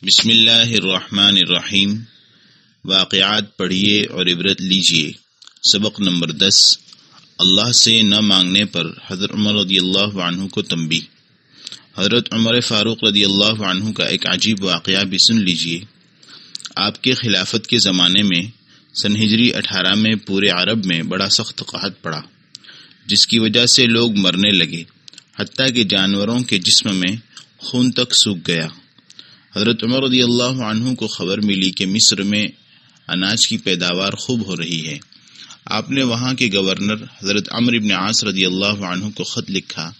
بسم اللہ الرحمن الرحیم۔ واقعات پڑھیے اور عبرت لیجیے۔ سبق نمبر 10۔ اللہ سے نہ مانگنے پر حضرت عمر رضی اللہ عنہ کو تنبیہ۔ حضرت عمر فاروق رضی اللہ عنہ کا ایک عجیب واقعہ بھی سن لیجیے۔ آپ کے خلافت کے زمانے میں سن ہجری 18 میں پورے عرب میں بڑا سخت قحط پڑا، جس کی وجہ سے لوگ مرنے لگے، حتیٰ کہ جانوروں کے جسم میں خون تک سوکھ گیا۔ حضرت عمر رضی اللہ عنہ کو خبر ملی کہ مصر میں اناج کی پیداوار خوب ہو رہی ہے۔ آپ نے وہاں کے گورنر حضرت عمرو بن عاص رضی اللہ عنہ کو خط لکھا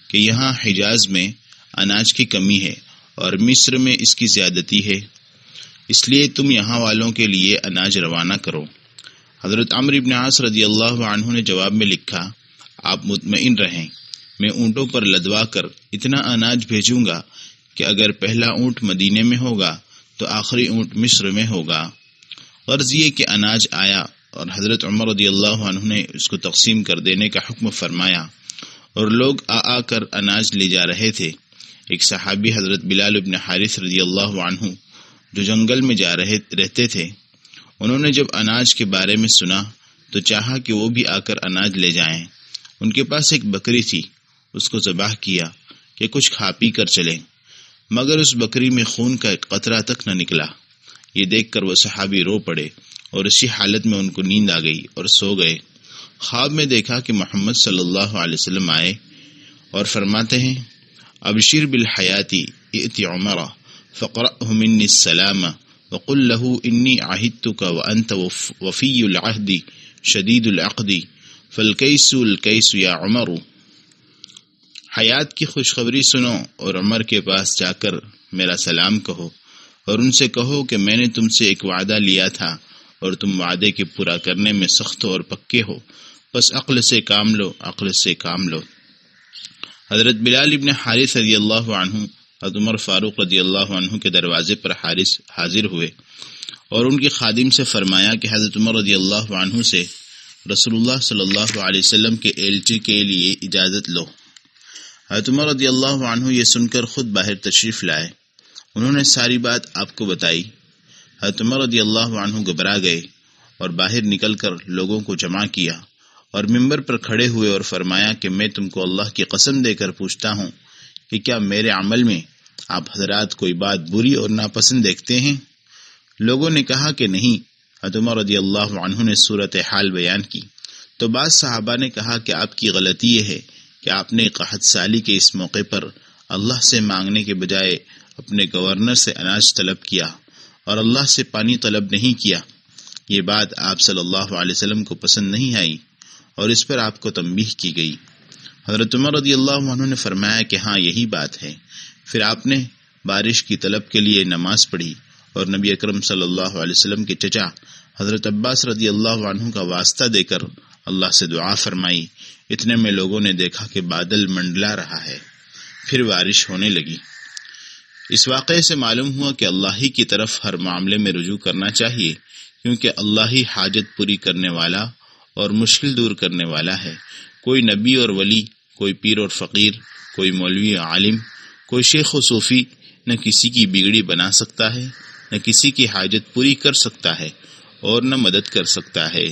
کہ یہاں حجاز میں اناج کی کمی ہے اور مصر میں اس کی زیادتی ہے، اس لیے تم یہاں والوں کے لیے اناج روانہ کرو۔ حضرت عمرو بن عاص رضی اللہ عنہ نے جواب میں لکھا، آپ مطمئن رہیں، میں اونٹوں پر لدوا کر اتنا اناج بھیجوں گا کہ اگر پہلا اونٹ مدینے میں ہوگا تو آخری اونٹ مصر میں ہوگا۔ غرض یہ کہ اناج آیا اور حضرت عمر رضی اللہ عنہ نے اس کو تقسیم کر دینے کا حکم فرمایا، اور لوگ آ کر اناج لے جا رہے تھے۔ ایک صحابی حضرت بلال بن حارث رضی اللہ عنہ جو جنگل میں رہتے تھے، انہوں نے جب اناج کے بارے میں سنا تو چاہا کہ وہ بھی آ کر اناج لے جائیں۔ ان کے پاس ایک بکری تھی، اس کو ذبح کیا کہ کچھ کھا پی کر چلیں، مگر اس بکری میں خون کا ایک قطرہ تک نہ نکلا۔ یہ دیکھ کر وہ صحابی رو پڑے اور اسی حالت میں ان کو نیند آ گئی اور سو گئے۔ خواب میں دیکھا کہ محمد صلی اللہ علیہ وسلم آئے اور فرماتے ہیں، ابشر بالحیات ائت عمر فقرأه منی السلام وقل له انی عہدتک وانت وفی العہد شدید العقد فالکیس الکیس یا عمر۔ حیات کی خوشخبری سنو اور عمر کے پاس جا کر میرا سلام کہو اور ان سے کہو کہ میں نے تم سے ایک وعدہ لیا تھا اور تم وعدے کے پورا کرنے میں سخت اور پکے ہو، بس عقل سے کام لو، عقل سے کام لو۔ حضرت بلال ابن حارث رضی اللہ عنہ حضرت عمر فاروق رضی اللہ عنہ کے دروازے پر حاضر ہوئے اور ان کے خادم سے فرمایا کہ حضرت عمر رضی اللہ عنہ سے رسول اللہ صلی اللہ علیہ وسلم کے ایلچی کے لیے اجازت لو۔ حضرت عمر رضی اللہ عنہ یہ سن کر خود باہر تشریف لائے۔ انہوں نے ساری بات آپ کو بتائی۔ حضرت عمر رضی اللہ عنہ گھبرا گئے اور باہر نکل کر لوگوں کو جمع کیا اور منبر پر کھڑے ہوئے اور فرمایا کہ میں تم کو اللہ کی قسم دے کر پوچھتا ہوں کہ کیا میرے عمل میں آپ حضرات کوئی بات بری اور ناپسند دیکھتے ہیں؟ لوگوں نے کہا کہ نہیں۔ حضرت عمر رضی اللہ عنہ نے صورتحال بیان کی تو بعض صحابہ نے کہا کہ آپ کی غلطی یہ ہے کہ آپ نے قحط سالی کے اس موقع پر اللہ سے مانگنے کے بجائے اپنے گورنر سے اناج طلب کیا اور اللہ سے پانی طلب نہیں کیا۔ یہ بات آپ صلی اللہ علیہ وسلم کو پسند نہیں آئی اور اس پر آپ کو تنبیہ کی گئی۔ حضرت عمر رضی اللہ عنہ نے فرمایا کہ ہاں یہی بات ہے۔ پھر آپ نے بارش کی طلب کے لیے نماز پڑھی اور نبی اکرم صلی اللہ علیہ وسلم کے چچا حضرت عباس رضی اللہ عنہ کا واسطہ دے کر اللہ سے دعا فرمائی۔ اتنے میں لوگوں نے دیکھا کہ بادل منڈلا رہا ہے، پھر بارش ہونے لگی۔ اس واقعے سے معلوم ہوا کہ اللہ ہی کی طرف ہر معاملے میں رجوع کرنا چاہیے، کیونکہ اللہ ہی حاجت پوری کرنے والا اور مشکل دور کرنے والا ہے۔ کوئی نبی اور ولی، کوئی پیر اور فقیر، کوئی مولوی اور عالم، کوئی شیخ و صوفی نہ کسی کی بگڑی بنا سکتا ہے، نہ کسی کی حاجت پوری کر سکتا ہے اور نہ مدد کر سکتا ہے۔